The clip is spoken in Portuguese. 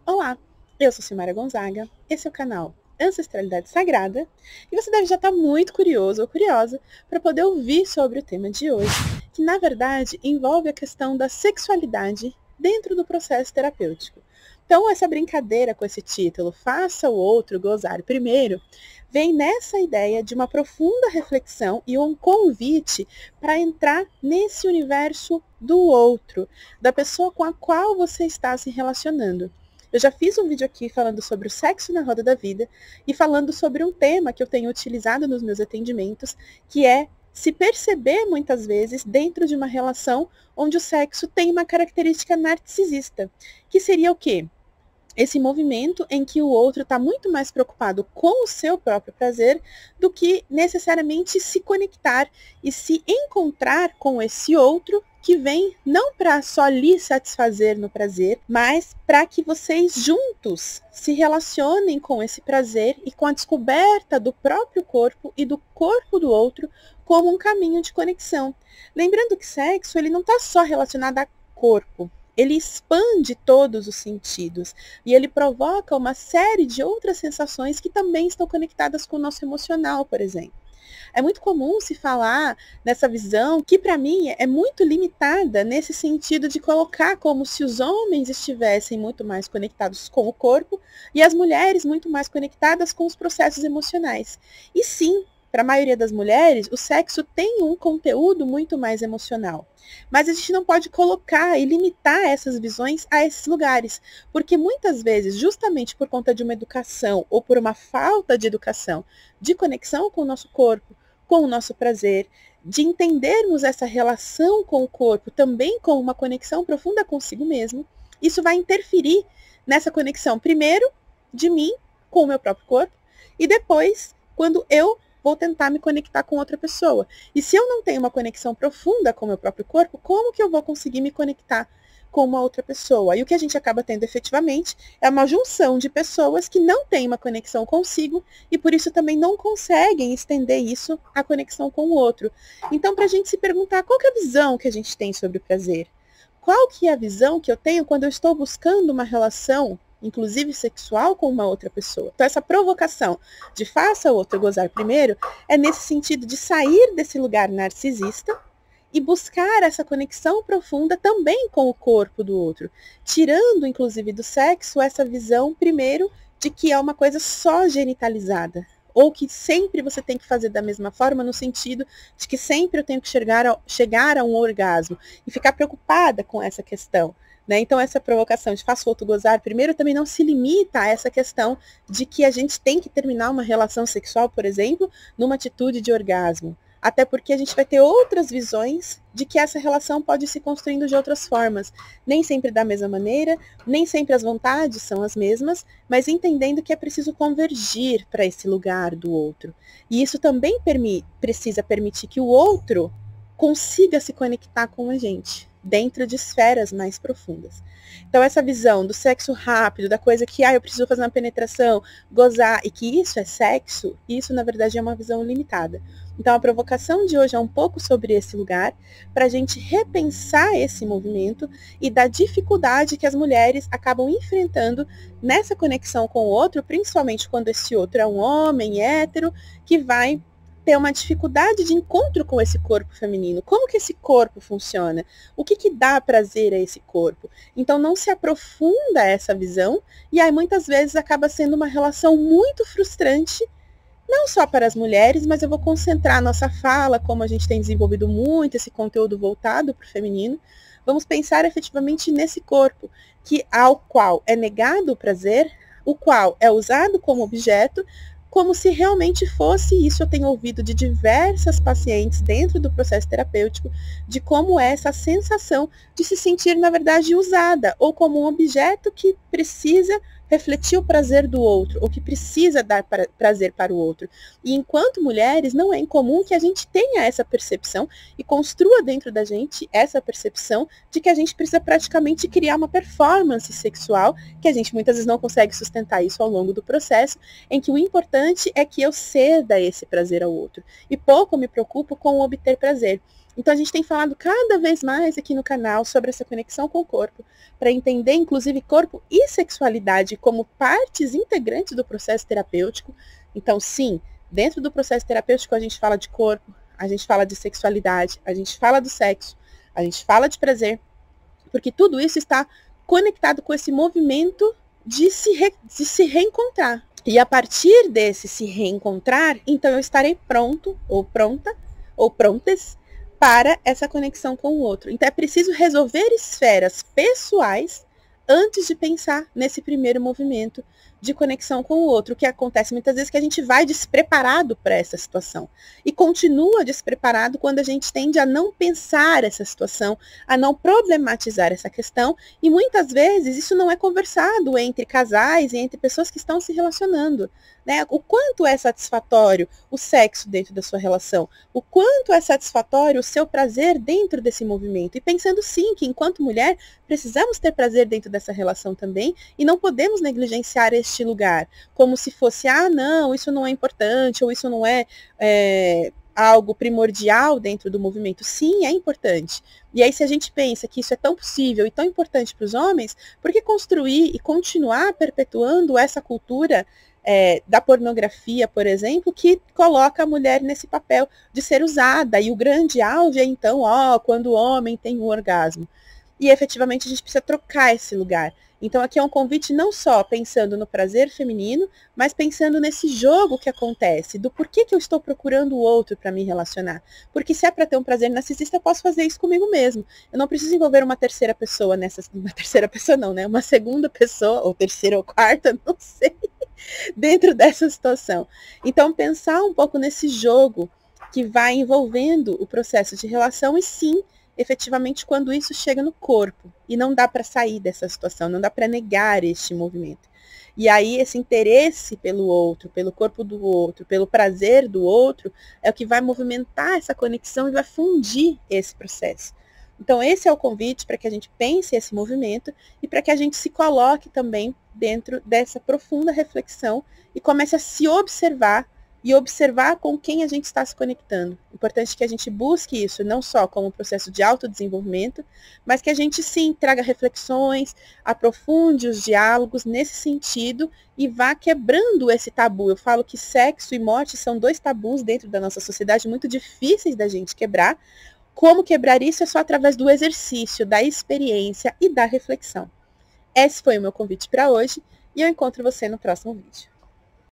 Olá, eu sou Silmara Gonzaga, esse é o canal Ancestralidade Sagrada e você deve já estar muito curioso ou curiosa para poder ouvir sobre o tema de hoje, que na verdade envolve a questão da sexualidade dentro do processo terapêutico. Então, essa brincadeira com esse título, Faça o Outro Gozar Primeiro, vem nessa ideia de uma profunda reflexão e um convite para entrar nesse universo do outro, da pessoa com a qual você está se relacionando. Eu já fiz um vídeo aqui falando sobre o sexo na roda da vida e falando sobre um tema que eu tenho utilizado nos meus atendimentos, que é se perceber muitas vezes dentro de uma relação onde o sexo tem uma característica narcisista, que seria o quê? Esse movimento em que o outro está muito mais preocupado com o seu próprio prazer do que necessariamente se conectar e se encontrar com esse outro que vem não para só lhe satisfazer no prazer, mas para que vocês juntos se relacionem com esse prazer e com a descoberta do próprio corpo e do corpo do outro como um caminho de conexão. Lembrando que sexo ele não está só relacionado a corpo, ele expande todos os sentidos e ele provoca uma série de outras sensações que também estão conectadas com o nosso emocional, por exemplo. É muito comum se falar nessa visão que, para mim, é muito limitada nesse sentido de colocar como se os homens estivessem muito mais conectados com o corpo e as mulheres muito mais conectadas com os processos emocionais. E sim, para a maioria das mulheres, o sexo tem um conteúdo muito mais emocional. Mas a gente não pode colocar e limitar essas visões a esses lugares, porque muitas vezes, justamente por conta de uma educação ou por uma falta de educação, de conexão com o nosso corpo, com o nosso prazer, de entendermos essa relação com o corpo também com uma conexão profunda consigo mesmo, isso vai interferir nessa conexão, primeiro, de mim com o meu próprio corpo, e depois, quando eu vou tentar me conectar com outra pessoa. E se eu não tenho uma conexão profunda com o meu próprio corpo, como que eu vou conseguir me conectar com uma outra pessoa? E o que a gente acaba tendo efetivamente é uma junção de pessoas que não têm uma conexão consigo e por isso também não conseguem estender isso à conexão com o outro. Então, para a gente se perguntar qual que é a visão que a gente tem sobre o prazer? Qual que é a visão que eu tenho quando eu estou buscando uma relação inclusive sexual, com uma outra pessoa. Então, essa provocação de faça o outro gozar primeiro é nesse sentido de sair desse lugar narcisista e buscar essa conexão profunda também com o corpo do outro, tirando, inclusive, do sexo essa visão, primeiro, de que é uma coisa só genitalizada, ou que sempre você tem que fazer da mesma forma, no sentido de que sempre eu tenho que chegar a um orgasmo, e ficar preocupada com essa questão. Né? Então, essa provocação de faça o outro gozar primeiro também não se limita a essa questão de que a gente tem que terminar uma relação sexual, por exemplo, numa atitude de orgasmo. Até porque a gente vai ter outras visões de que essa relação pode se construindo de outras formas. Nem sempre da mesma maneira, nem sempre as vontades são as mesmas, mas entendendo que é preciso convergir para esse lugar do outro. E isso também precisa permitir que o outro consiga se conectar com a gente dentro de esferas mais profundas. Então, essa visão do sexo rápido, da coisa que, eu preciso fazer uma penetração, gozar, e que isso é sexo, isso, na verdade, é uma visão limitada. Então, a provocação de hoje é um pouco sobre esse lugar, para a gente repensar esse movimento e da dificuldade que as mulheres acabam enfrentando nessa conexão com o outro, principalmente quando esse outro é um homem hétero, que vai ter uma dificuldade de encontro com esse corpo feminino. Como que esse corpo funciona? O que dá prazer a esse corpo? Então não se aprofunda essa visão e aí muitas vezes acaba sendo uma relação muito frustrante, não só para as mulheres, mas eu vou concentrar a nossa fala, como a gente tem desenvolvido muito esse conteúdo voltado para o feminino, vamos pensar efetivamente nesse corpo, ao qual é negado o prazer, o qual é usado como objeto, como se realmente fosse isso. Eu tenho ouvido de diversas pacientes dentro do processo terapêutico, de como é essa sensação de se sentir, na verdade, usada, ou como um objeto que precisa refletir o prazer do outro, ou que precisa dar prazer para o outro. E enquanto mulheres, não é incomum que a gente tenha essa percepção e construa dentro da gente essa percepção de que a gente precisa praticamente criar uma performance sexual, que a gente muitas vezes não consegue sustentar isso ao longo do processo, em que o importante importante é que eu ceda esse prazer ao outro. E pouco eu me preocupo com obter prazer. Então a gente tem falado cada vez mais aqui no canal sobre essa conexão com o corpo, para entender inclusive corpo e sexualidade como partes integrantes do processo terapêutico. Então sim, dentro do processo terapêutico a gente fala de corpo, a gente fala de sexualidade, a gente fala do sexo, a gente fala de prazer, porque tudo isso está conectado com esse movimento de se reencontrar. E a partir desse se reencontrar, então eu estarei pronto, ou pronta, ou prontas, para essa conexão com o outro. Então é preciso resolver esferas pessoais antes de pensar nesse primeiro movimento de conexão com o outro, que acontece muitas vezes que a gente vai despreparado para essa situação e continua despreparado quando a gente tende a não pensar essa situação, a não problematizar essa questão, e muitas vezes isso não é conversado entre casais e entre pessoas que estão se relacionando, né? O quanto é satisfatório o sexo dentro da sua relação, o quanto é satisfatório o seu prazer dentro desse movimento, e pensando sim que enquanto mulher precisamos ter prazer dentro dessa relação também, e não podemos negligenciar este lugar, como se fosse, não, isso não é importante, ou isso não é algo primordial dentro do movimento. Sim, é importante. E aí, se a gente pensa que isso é tão possível e tão importante para os homens, por que construir e continuar perpetuando essa cultura da pornografia, por exemplo, que coloca a mulher nesse papel de ser usada, e o grande auge é então, quando o homem tem um orgasmo. E efetivamente a gente precisa trocar esse lugar. Então aqui é um convite não só pensando no prazer feminino, mas pensando nesse jogo que acontece, do porquê que eu estou procurando o outro para me relacionar. Porque se é para ter um prazer narcisista, eu posso fazer isso comigo mesmo. Eu não preciso envolver uma terceira pessoa uma segunda pessoa, ou terceira ou quarta, não sei, dentro dessa situação. Então pensar um pouco nesse jogo que vai envolvendo o processo de relação, e sim, efetivamente quando isso chega no corpo, e não dá para sair dessa situação, não dá para negar este movimento. E aí esse interesse pelo outro, pelo corpo do outro, pelo prazer do outro, é o que vai movimentar essa conexão e vai fundir esse processo. Então esse é o convite para que a gente pense esse movimento e para que a gente se coloque também dentro dessa profunda reflexão e comece a se observar e observar com quem a gente está se conectando. Importante que a gente busque isso não só como um processo de autodesenvolvimento, mas que a gente sim traga reflexões, aprofunde os diálogos nesse sentido e vá quebrando esse tabu. Eu falo que sexo e morte são 2 tabus dentro da nossa sociedade muito difíceis da gente quebrar. Como quebrar isso é só através do exercício, da experiência e da reflexão. Esse foi o meu convite para hoje, e eu encontro você no próximo vídeo.